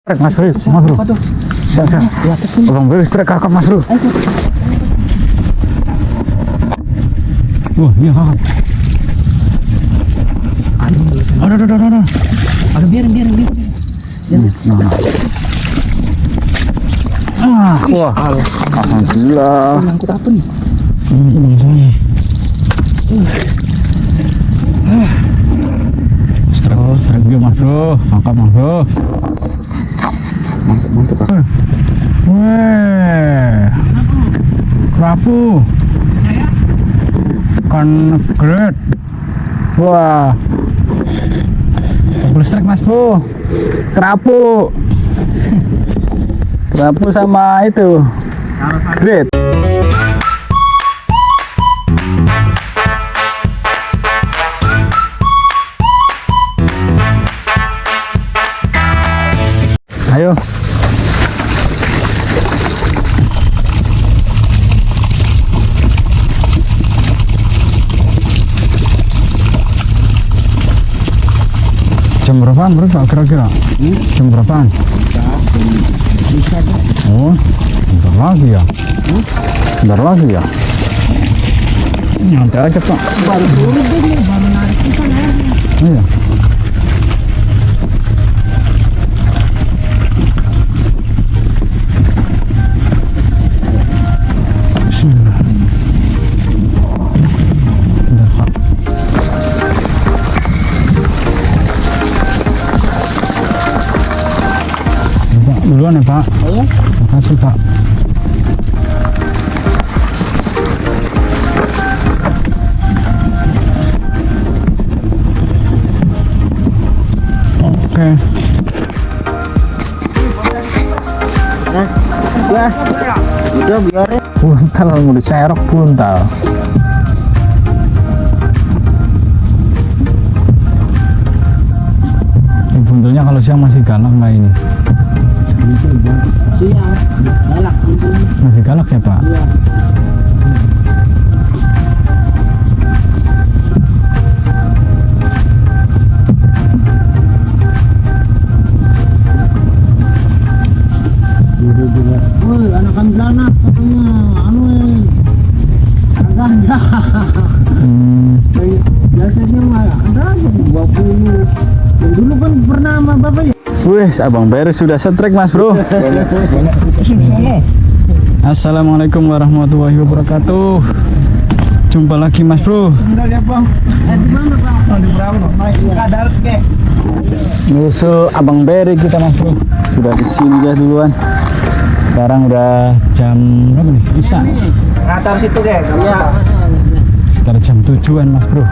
Trek Mas Bro, Mas Bro. Abang Bro, trek kakak Mas Bro. Wah, iya kakak. Aduh. Aduh, biarin. Wah, alhamdulillah. Ngangkut apa nih? Ini. Trek dia Mas Bro, angkat Mas Bro. Mantap. Weh, kerapu, kan great. Wah, double strike Mas Bro, kerapu sama itu great. Ayo. Jam berapaan bro kira-kira? Jam berapaan? Oh, bentar lagi ya? Nyantai aja pak. Baru turun deh, baru narik kita ya. Iya. Bentar pak. Duluan ya pak. Ayo. Makasih pak. Oke. Ya. Udah biarin. Buntal mau diserok buntal. Buntalnya kalau siang masih galak nggak ini? Siang, galak. Masih galak ya pak? Iya. Woi, anakan belanak satunya, ganja. Biasanya mah ada aja 20. Yang dulu kan pernah sama bapak ya. Wih, Abang Beru sudah setrek Mas Bro. Assalamualaikum warahmatullahi wabarakatuh. Jumpa lagi Mas Bro. Udah ya bang. Di mana bang? Di berapa? Naik kadal ke. Nyusul Abang Beru kita Mas Bro. Sudah di sini ya duluan. Sekarang udah jam berapa nih? Isa. Ngatar situ deh. Iya. Sekitar jam 7-an Mas Bro.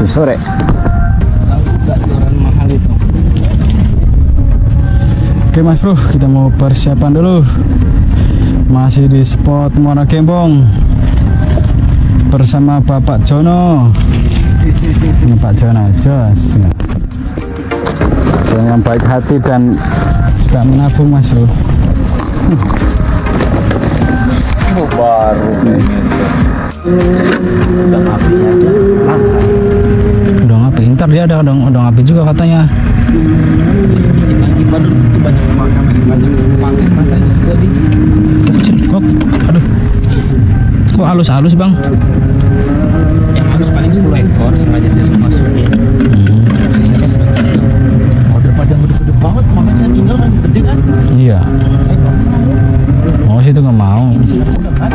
Sore. Tahu enggak jualan mahal itu? Oke Mas Bro, kita mau persiapan dulu. Masih di spot Muara Gembong bersama Bapak Jono. Ini Pak Jono jos. Jono yang baik hati dan suka menabung Mas Bro. Baru udah ngapi aja. Udah ngapi, ntar dia ada udah ngapi juga katanya. Lagi baru itu banyak makan, masih banyak pakai rasanya juga di. Kok, aduh, kok halus-halus bang? Yang harus paling 10 ekor sengaja dia masukin. Sisanya sedang. Oh daripada yang gede-gede banget, makanya saya tinggal kan gede kan. Iya. Ekor. Oh situ nggak mau. Ini sih udah kan.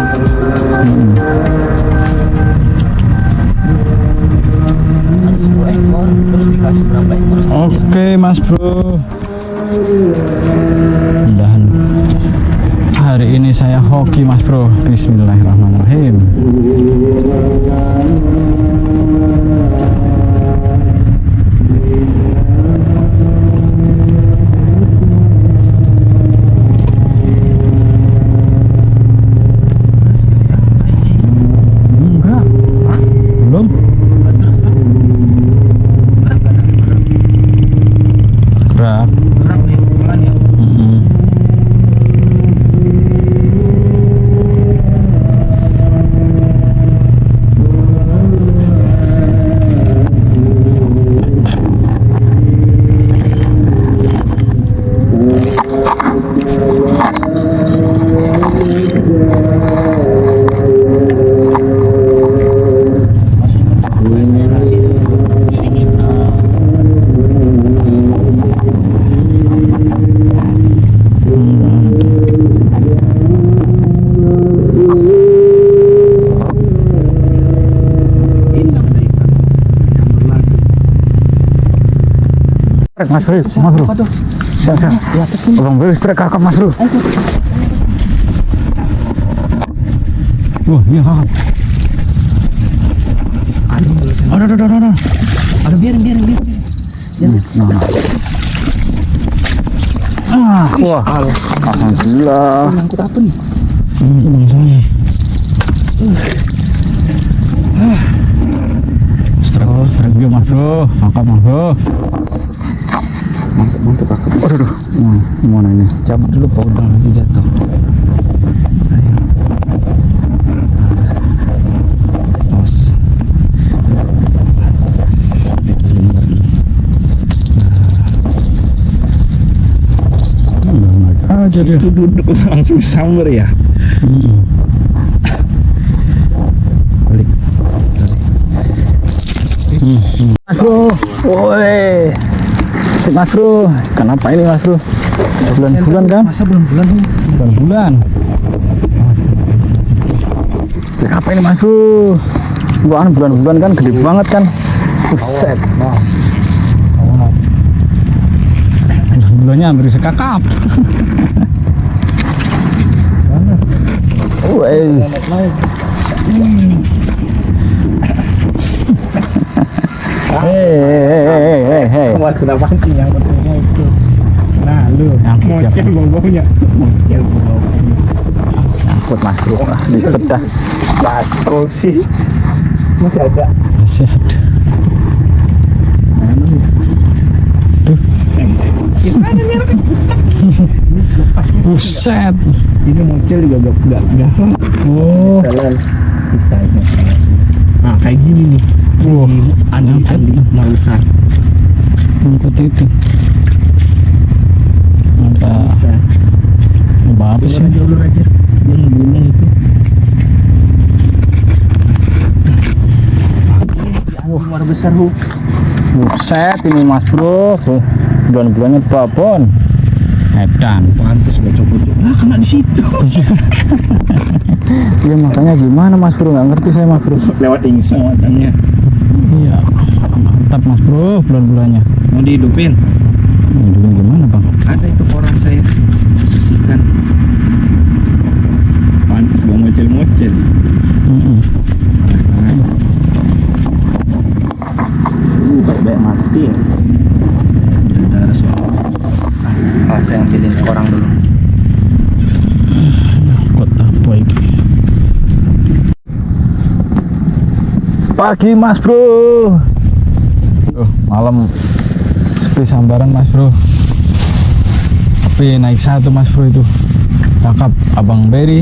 Ada 10 ekor, terus dikasih berapa ekor? Oke Mas Bro. Mudahan hari ini saya hoki Mas Bro. Bismillahirrahmanirrahim. Enggak. Belum. Berat. Berapa nih? Bulan ya? Masih mengeksplorasi iringin ini namanya ikan yang berlari. Mas Bro, Mas Bro. Abang Beri strek kakap Mas Bro. Wah, iya kakap. Ada. Ada biarin. Wah, alhamdulillah. Ngangkut apa nih? Ini masalahnya. Strek dia Mas Bro, kakap Mas Bro. Mantap aku. Aduh, mana ini? Cabut dulu Pak, udah nanti jatuh. Sayang. Awas. Aja dia. Itu duduk langsung samber ya. Balik. Mas Bro, woi. Mas Bro, kenapa ini Mas Bro? Bulan-bulan kan? Masa bulan-bulan? Bulan-bulan. Siapa ini Mas Bro? Wah, bulan-bulan kan gede banget kan? Buset. Bulannya hampir sekakap. Wes. Hei. Mas kenapa sih yang pentingnya itu? Nah lu, Nyangkut, mocel bau-baunya. Mocel bau-baunya. Nyangkut Mas Bro. Dikit dah. Bakul sih. Masih ada. Masih ada. Tuh. Gimana nih? Lepas gitu. Buset. Ini mocel juga gak Oh. salah. Nah kayak gini nih. Wah, Andi besar. nyangkut itu. Ada apa sih? Ulur aja. Yang bunga itu. Luar besar hu. Buset ini Mas Bro. Bulan-bulannya babon. Edan. Pantes gak coba-coba. Lah kena di situ. Iya makanya gimana Mas Bro, nggak ngerti saya Mas Bro. Lewat insang matanya. Iya, mantap Mas Bro bulan-bulannya. Mau dihidupin? Ini dulu gimana Bang? Ada itu koran saya. Sisihkan. Pantes gak mocel-mocel. Panas tangan. Baik-baik mati ya. Darah soal. Saya ambilin orang dulu. Kota apa itu? Pagi Mas Bro. Malam sepi sambaran Mas Bro. Tapi naik satu Mas Bro itu. Kakap Abang Beri.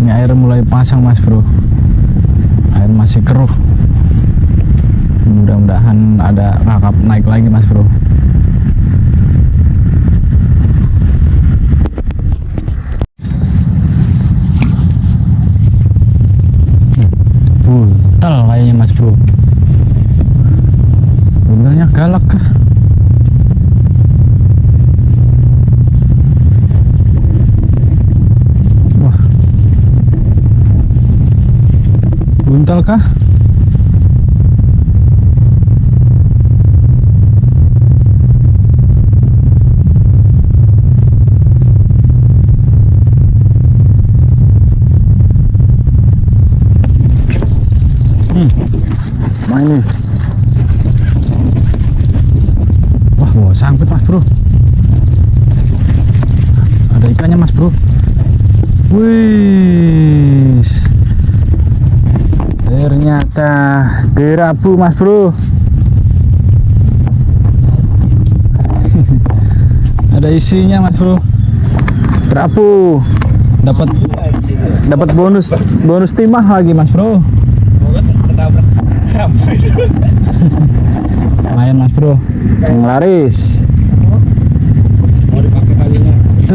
Ini air mulai pasang Mas Bro. Air masih keruh. Mudah-mudahan ada kakap naik lagi Mas Bro. Buntal kayaknya Mas Bro. Buntalnya galak kah? Wah. Buntal kah? Mana ini? Wah, mau sangkut Mas Bro. Ada ikannya Mas Bro. Wih, ternyata kerapu Mas Bro. Ada isinya Mas Bro. Kerapu. Dapat bonus timah lagi Mas Bro. Lumayan Mas Bro, yang laris. Mau dipakai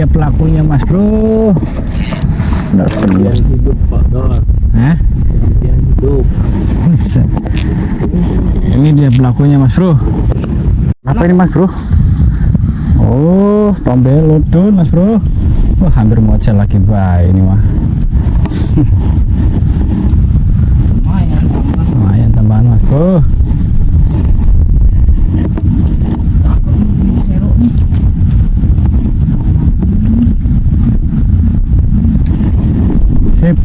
dia pelakunya mas bro. Impian hidup Pak Dor. Hah? Impian hidup. Buset. Ini dia pelakunya mas bro. Apa ini mas bro? Oh, tombel lodon mas bro. Wah, hampir mau lagi baik ini mah. Lumayan tambahan mas bro. Sip.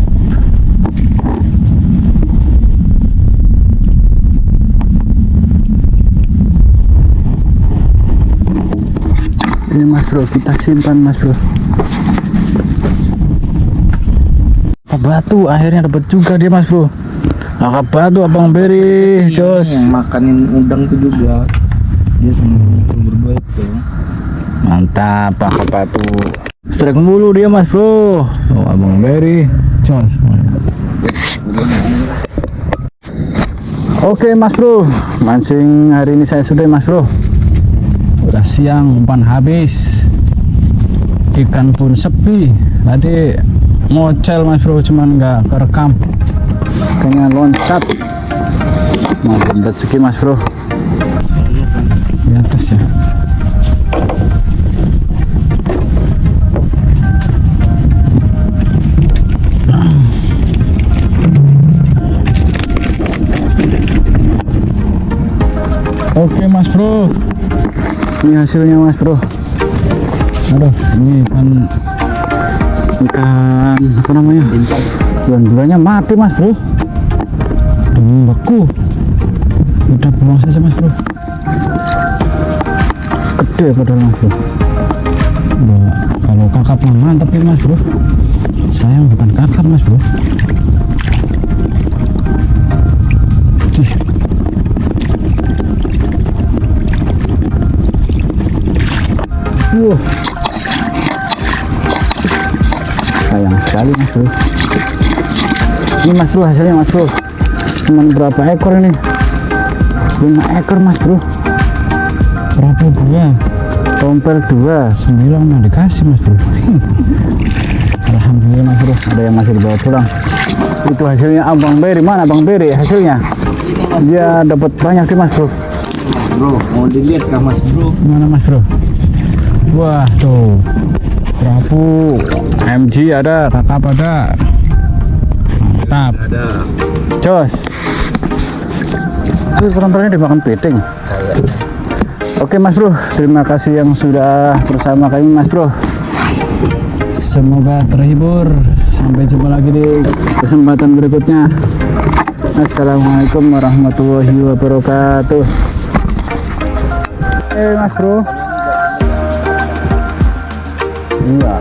Ini mas bro, kita simpan mas bro. Batu akhirnya dapat juga dia mas bro. Kakak batu abang beri jos. Yang makanin udang itu juga dia sama berdua itu. Mantap kakak batu. Strike mulu dia mas bro. Oh abang beri jos. Oke mas bro, mancing hari ini saya sudah mas bro. Udah siang, umpan habis, ikan pun sepi. Tadi ngocel mas bro, cuman nggak kerekam. Ikannya loncat. Mau rezeki mas bro. Di atas ya. Oke mas bro, ini hasilnya mas bro. Aduh, ini ikan apa namanya, bulan-bulannya mati mas bro. Beku, udah buang saja mas bro. Gede padahal mas bro. Nah, kalau kakap mah mantap ini mas bro. Sayang bukan kakap mas bro. Cih. Sayang sekali mas bro. Ini mas bro hasilnya mas bro. Cuman berapa ekor ini? 5 ekor mas bro. Berapa dua? Tompel 2, 9 mau dikasih mas bro. Alhamdulillah mas bro, ada yang masih dibawa pulang. Itu hasilnya abang Beri. Mana abang Beri hasilnya? Dia dapat banyak nih mas bro. Bro, mau dilihat kah mas bro? Mana mas bro? Wah tuh, kerapu, MG ada, kakap ada, mantap. Ada. Jos. Itu penontonnya dimakan piting. Oke mas bro, terima kasih yang sudah bersama kami mas bro. Semoga terhibur. Sampai jumpa lagi di kesempatan berikutnya. Assalamualaikum warahmatullahi wabarakatuh. Mas bro. Iya.